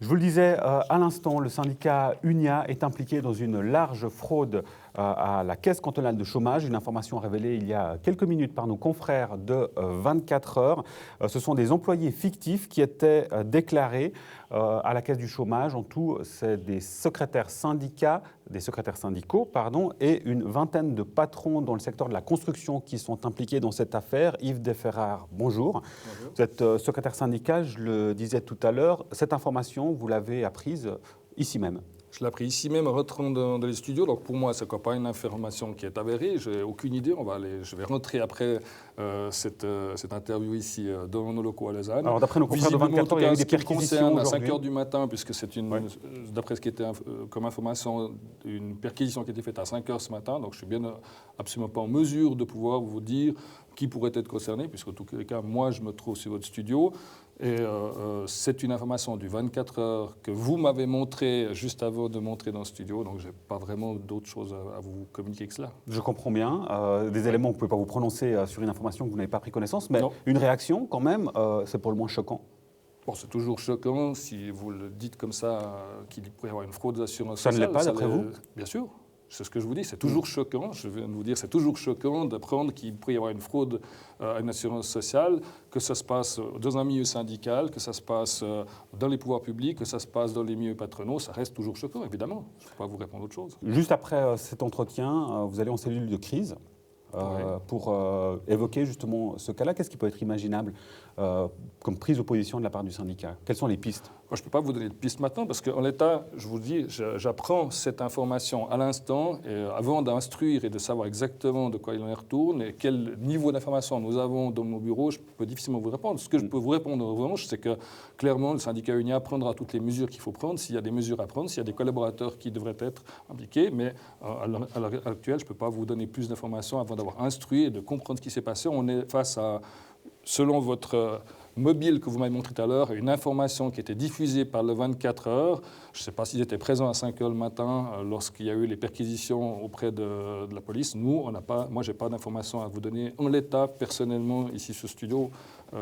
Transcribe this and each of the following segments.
Je vous le disais à l'instant, le syndicat UNIA est impliqué dans une large fraude à la Caisse cantonale de chômage. Une information révélée il y a quelques minutes par nos confrères de 24 heures. Ce sont des employés fictifs qui étaient déclarés à la Caisse du chômage. En tout, c'est des secrétaires syndicaux, et une vingtaine de patrons dans le secteur de la construction qui sont impliqués dans cette affaire. Yves Deferrard, bonjour. Bonjour. Vous êtes secrétaire syndical, je le disais tout à l'heure. Cette information, vous l'avez apprise ici même. Je l'ai appris ici même en rentrant dans les studios. Donc pour moi, ce n'est pas une information qui est avérée. Je n'ai aucune idée. Je vais rentrer après cette interview ici dans nos locaux à Lausanne. Alors d'après nos confrères de 24 heures, il y a eu des perquisitions à 5 aujourd'hui. heures du matin, puisque c'est d'après ce qui était comme information, une perquisition qui a été faite à 5 heures ce matin. Donc je suis bien absolument pas en mesure de pouvoir vous dire qui pourrait être concerné, puisque en tous les cas, moi, je me trouve sur votre studio. Et c'est une information du 24 heures que vous m'avez montré juste avant de montrer dans le studio, donc je n'ai pas vraiment d'autre chose à vous communiquer que cela. Je comprends bien. Des éléments, vous ne pouvez pas vous prononcer sur une information que vous n'avez pas pris connaissance, mais Non. une réaction quand même, c'est pour le moins choquant. Bon, c'est toujours choquant si vous le dites comme ça, qu'il pourrait y avoir une fraude d'assurance Ça sociale. ne l'est pas, d'après vous ? Bien sûr. C'est ce que je vous dis, c'est toujours choquant. Je viens de vous dire, c'est toujours choquant d'apprendre qu'il pourrait y avoir une fraude à une assurance sociale, que ça se passe dans un milieu syndical, que ça se passe dans les pouvoirs publics, que ça se passe dans les milieux patronaux. Ça reste toujours choquant, évidemment. Je ne peux pas vous répondre autre chose. Juste après cet entretien, vous allez en cellule de crise pour évoquer justement ce cas-là. Qu'est-ce qui peut être imaginable comme prise de position de la part du syndicat ? Quelles sont les pistes ? Moi, je ne peux pas vous donner de piste maintenant parce qu'en l'état, je vous dis, j'apprends cette information à l'instant et avant d'instruire et de savoir exactement de quoi il en retourne et quel niveau d'information nous avons dans nos bureaux, je peux difficilement vous répondre. Ce que je peux vous répondre en revanche, c'est que clairement, le syndicat UNIA prendra toutes les mesures qu'il faut prendre, s'il y a des mesures à prendre, s'il y a des collaborateurs qui devraient être impliqués, mais à l'heure actuelle, je ne peux pas vous donner plus d'informations avant d'avoir instruit et de comprendre ce qui s'est passé. On est face à, selon votre mobile que vous m'avez montré tout à l'heure, une information qui était diffusée par le 24 heures. Je ne sais pas s'ils étaient présents à 5 heures le matin lorsqu'il y a eu les perquisitions auprès de la police. Moi, je n'ai pas d'informations à vous donner en l'état, personnellement, ici sur studio,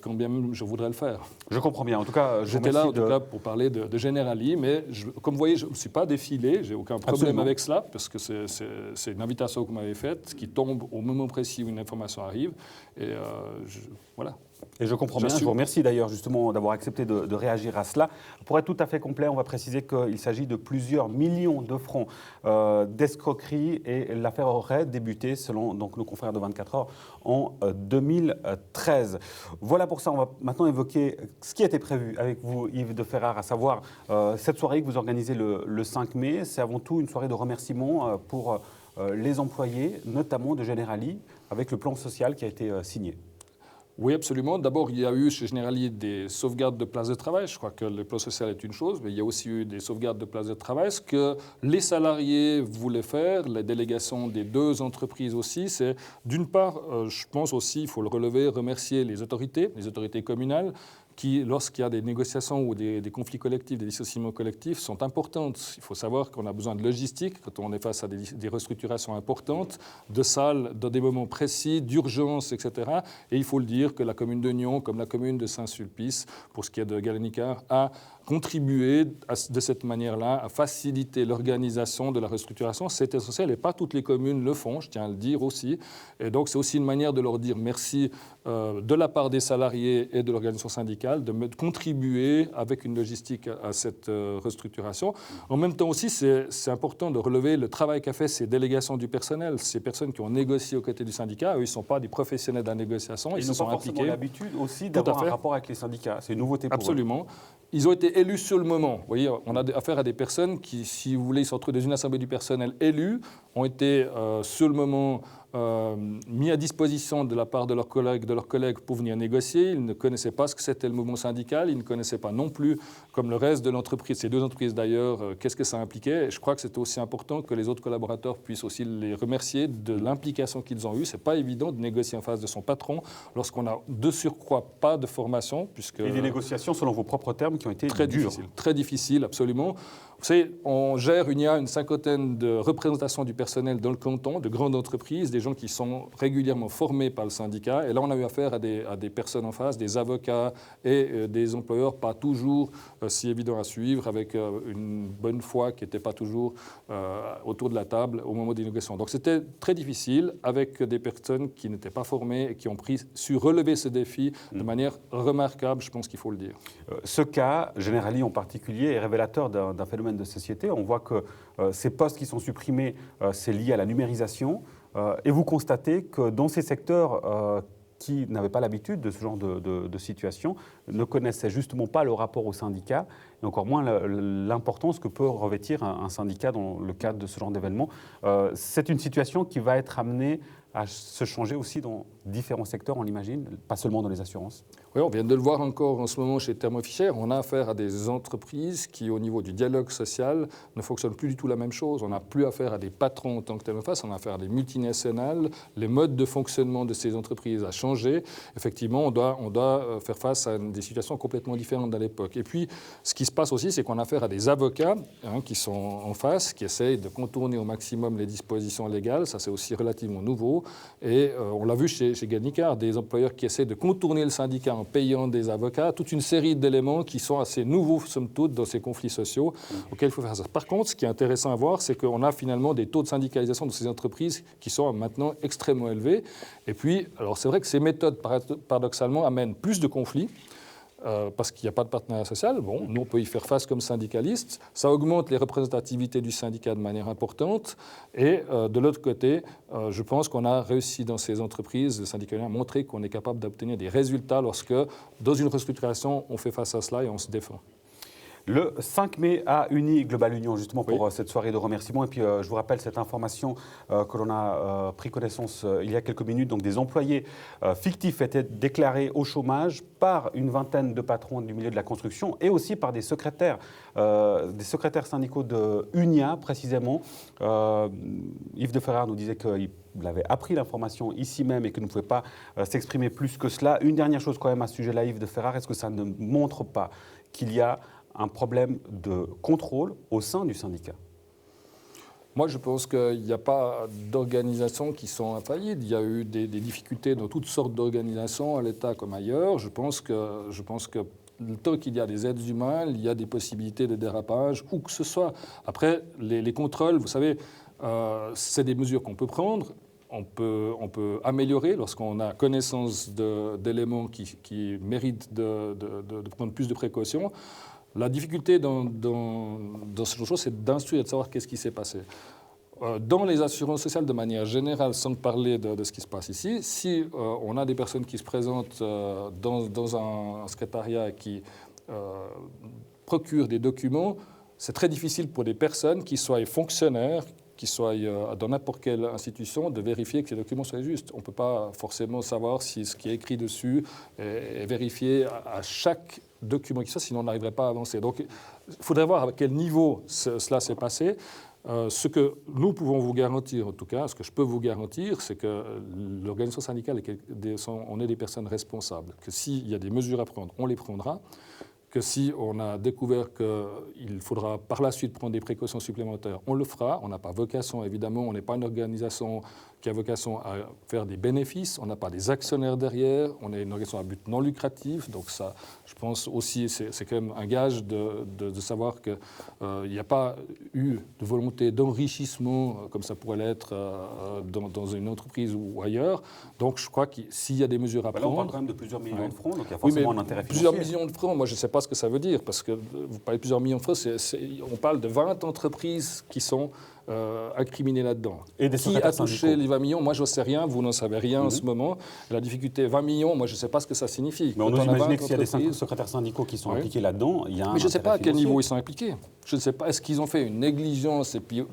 quand bien même je voudrais le faire. Je comprends bien. En tout cas, j'étais là pour parler de Generali, mais comme vous voyez, je ne me suis pas défilé, je n'ai aucun problème Absolument. avec cela, parce que c'est une invitation que vous m'avez faite, qui tombe au moment précis où une information arrive. Et voilà. Et je comprends bien. Je vous remercie d'ailleurs justement d'avoir accepté de réagir à cela. Pour être tout à fait complet, on va préciser qu'il s'agit de plusieurs millions de francs d'escroquerie et l'affaire aurait débuté, selon donc, nos confrères de 24 heures, en 2013. Voilà pour ça, on va maintenant évoquer ce qui était prévu avec vous, Yves Deferrard, à savoir cette soirée que vous organisez le 5 mai. C'est avant tout une soirée de remerciements pour les employés, notamment de Generali, avec le plan social qui a été signé. Oui, absolument. D'abord, il y a eu chez Generali des sauvegardes de places de travail. Je crois que le plan social est une chose, mais il y a aussi eu des sauvegardes de places de travail. Ce que les salariés voulaient faire, les délégations des deux entreprises aussi, c'est d'une part, je pense aussi, il faut le relever, remercier les autorités communales, qui, lorsqu'il y a des négociations ou des conflits collectifs, des dissociements collectifs, sont importantes. Il faut savoir qu'on a besoin de logistique quand on est face à des restructurations importantes, de salles dans des moments précis, d'urgence, etc. Et il faut le dire que la commune de Nyon, comme la commune de Saint-Sulpice, pour ce qui est de Galenica, a contribué de cette manière-là à faciliter l'organisation de la restructuration. C'est essentiel et pas toutes les communes le font, je tiens à le dire aussi. Et donc c'est aussi une manière de leur dire merci de la part des salariés et de l'organisation syndicale de contribuer avec une logistique à cette restructuration. En même temps aussi, c'est important de relever le travail qu'a fait ces délégations du personnel, ces personnes qui ont négocié aux côtés du syndicat. Eux, ils ne sont pas des professionnels de la négociation, ils se sont impliqués. Ils n'ont pas forcément l'habitude aussi d'avoir un rapport avec les syndicats. C'est une nouveauté pour Absolument. Ils ont été élus sur le moment. Vous voyez, on a affaire à des personnes qui, si vous voulez, ils sont dans une assemblée du personnel élus, ont été sur le moment mis à disposition de la part de leurs collègues pour venir négocier. Ils ne connaissaient pas ce que c'était le mouvement syndical, ils ne connaissaient pas non plus, comme le reste de l'entreprise, ces deux entreprises d'ailleurs, qu'est-ce que ça impliquait. Et je crois que c'était aussi important que les autres collaborateurs puissent aussi les remercier de l'implication qu'ils ont eue. Ce n'est pas évident de négocier en face de son patron lorsqu'on n'a de surcroît pas de formation. Puisque et des négociations, selon vos propres termes, qui ont été très dures. Très difficiles, absolument. Vous savez, on gère une cinquantaine de représentations du personnel dans le canton, de grandes entreprises, des gens qui sont régulièrement formés par le syndicat. Et là, on a eu affaire à des personnes en face, des avocats et des employeurs pas toujours si évidents à suivre, avec une bonne foi qui n'était pas toujours autour de la table au moment des négociations. Donc c'était très difficile avec des personnes qui n'étaient pas formées et qui ont su relever ce défi de manière remarquable, je pense qu'il faut le dire. Ce cas, Generali en particulier, est révélateur d'un phénomène de société. On voit que ces postes qui sont supprimés, c'est lié à la numérisation. Et vous constatez que dans ces secteurs qui n'avaient pas l'habitude de ce genre de situation, ne connaissaient justement pas le rapport au syndicat, et encore moins l'importance que peut revêtir un syndicat dans le cadre de ce genre d'événement. C'est une situation qui va être amenée à se changer aussi dans différents secteurs, on l'imagine, pas seulement dans les assurances. Oui, on vient de le voir encore en ce moment chez Thermo Fisher. On a affaire à des entreprises qui, au niveau du dialogue social, ne fonctionnent plus du tout la même chose. On n'a plus affaire à des patrons en tant que tel en face, on a affaire à des multinationales. Les modes de fonctionnement de ces entreprises ont changé. Effectivement, on doit faire face à des situations complètement différentes d'à l'époque. Et puis, ce qui se passe aussi, c'est qu'on a affaire à des avocats qui sont en face, qui essayent de contourner au maximum les dispositions légales. Ça, c'est aussi relativement nouveau. Et on l'a vu chez Gallicard, des employeurs qui essaient de contourner le syndicat en payant des avocats, toute une série d'éléments qui sont assez nouveaux, somme toute, dans ces conflits sociaux auxquels il faut faire ça. Par contre, ce qui est intéressant à voir, c'est qu'on a finalement des taux de syndicalisation dans ces entreprises qui sont maintenant extrêmement élevés. Et puis, alors c'est vrai que ces méthodes, paradoxalement, amènent plus de conflits. Parce qu'il n'y a pas de partenariat social. Bon, nous, on peut y faire face comme syndicalistes. Ça augmente les représentativités du syndicat de manière importante. Et de l'autre côté, je pense qu'on a réussi dans ces entreprises, le syndicat a montré qu'on est capable d'obtenir des résultats lorsque, dans une restructuration, on fait face à cela et on se défend. Le 5 mai a uni Global Union justement pour cette soirée de remerciements. Et puis je vous rappelle cette information que l'on a pris connaissance il y a quelques minutes. Donc des employés fictifs étaient déclarés au chômage par une vingtaine de patrons du milieu de la construction et aussi par des secrétaires syndicaux de UNIA précisément. Yves de Ferrare nous disait qu'il avait appris l'information ici même et que ne pouvait pas s'exprimer plus que cela. Une dernière chose quand même à ce sujet-là, Yves de Ferrare, est-ce que ça ne montre pas qu'il y a un problème de contrôle au sein du syndicat? Moi, je pense qu'il n'y a pas d'organisations qui sont infaillibles. Il y a eu des difficultés dans toutes sortes d'organisations, à l'État comme ailleurs. Je pense que tant qu'il y a des êtres humains, il y a des possibilités de dérapage, où que ce soit. Après, les contrôles, vous savez, c'est des mesures qu'on peut prendre. On peut améliorer lorsqu'on a connaissance d'éléments qui méritent de prendre plus de précautions. La difficulté dans ce chose, c'est d'instruire et de savoir qu'est-ce qui s'est passé. Dans les assurances sociales, de manière générale, sans parler de ce qui se passe ici, si on a des personnes qui se présentent dans un secrétariat qui procurent des documents, c'est très difficile pour des personnes qui soient fonctionnaires, qui soient dans n'importe quelle institution, de vérifier que ces documents soient justes. On ne peut pas forcément savoir si ce qui est écrit dessus est vérifié à chaque document qui soit, sinon on n'arriverait pas à avancer. Donc, il faudrait voir à quel niveau cela s'est passé. Ce que nous pouvons vous garantir, en tout cas, ce que je peux vous garantir, c'est que l'organisation syndicale, on est des personnes responsables, que s'il y a des mesures à prendre, on les prendra, que si on a découvert qu'il faudra par la suite prendre des précautions supplémentaires, on le fera. On n'a pas vocation, évidemment, on n'est pas une organisation qui a vocation à faire des bénéfices. On n'a pas des actionnaires derrière. On est une organisation à but non lucratif. Donc ça, je pense aussi, c'est quand même un gage de savoir qu'il n'y a pas eu de volonté d'enrichissement, comme ça pourrait l'être dans une entreprise ou ailleurs. Donc je crois que s'il y a des mesures à prendre... Là, on parle quand même de plusieurs millions de francs, donc il y a forcément un intérêt financier. Plusieurs millions de francs, moi je ne sais pas ce que ça veut dire, parce que vous parlez de plusieurs millions de francs, on parle de 20 entreprises qui sont incriminées là-dedans. Et des qui a touché les 20 millions? Moi je ne sais rien, vous n'en savez rien en ce moment. La difficulté, 20 millions, moi je ne sais pas ce que ça signifie. Mais on nous imaginait que s'il y a des secrétaires syndicaux qui sont impliqués là-dedans, il y a un... Mais je ne sais pas à quel niveau ils sont impliqués. Je ne sais pas, est-ce qu'ils ont fait une négligence et puis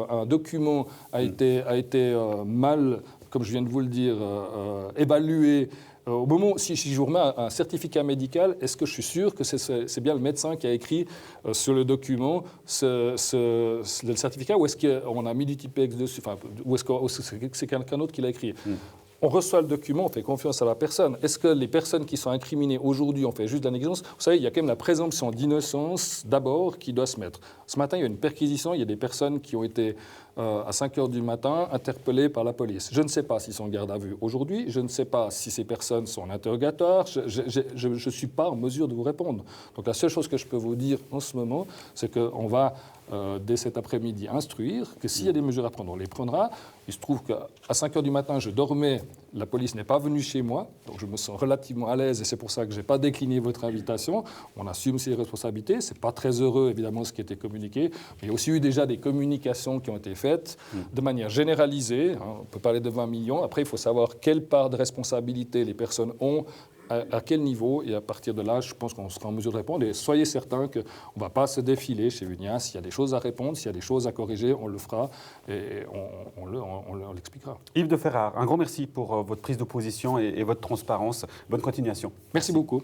un document a été mal, comme je viens de vous le dire, évalué. Au moment, si je vous remets un certificat médical, est-ce que je suis sûr que c'est bien le médecin qui a écrit sur le document le certificat, ou est-ce qu'on a mis du typex dessus, ou est-ce que c'est quelqu'un d'autre qui l'a écrit? On reçoit le document, on fait confiance à la personne. Est-ce que les personnes qui sont incriminées aujourd'hui ont fait juste de la négligence? Vous savez, il y a quand même la présomption d'innocence d'abord qui doit se mettre. Ce matin, il y a une perquisition, il y a des personnes qui ont été à 5 heures du matin, interpellés par la police. Je ne sais pas s'ils sont en garde à vue aujourd'hui, je ne sais pas si ces personnes sont en interrogatoire, je ne suis pas en mesure de vous répondre. Donc la seule chose que je peux vous dire en ce moment, c'est qu'on va, dès cet après-midi, instruire que s'il y a des mesures à prendre, on les prendra. Il se trouve qu'à 5 heures du matin, je dormais, la police n'est pas venue chez moi, donc je me sens relativement à l'aise et c'est pour ça que je n'ai pas décliné votre invitation. On assume ses responsabilités, ce n'est pas très heureux évidemment ce qui a été communiqué, mais il y a aussi eu déjà des communications qui ont été faites de manière généralisée, hein, on peut parler de 20 millions, après il faut savoir quelle part de responsabilité les personnes ont, à quel niveau, et à partir de là, je pense qu'on sera en mesure de répondre. Et soyez certains qu'on ne va pas se défiler chez Unia. S'il y a des choses à répondre, s'il y a des choses à corriger, on le fera et on l'expliquera. Yves de Ferrare, un grand merci pour votre prise de position et votre transparence. Bonne continuation. Merci beaucoup.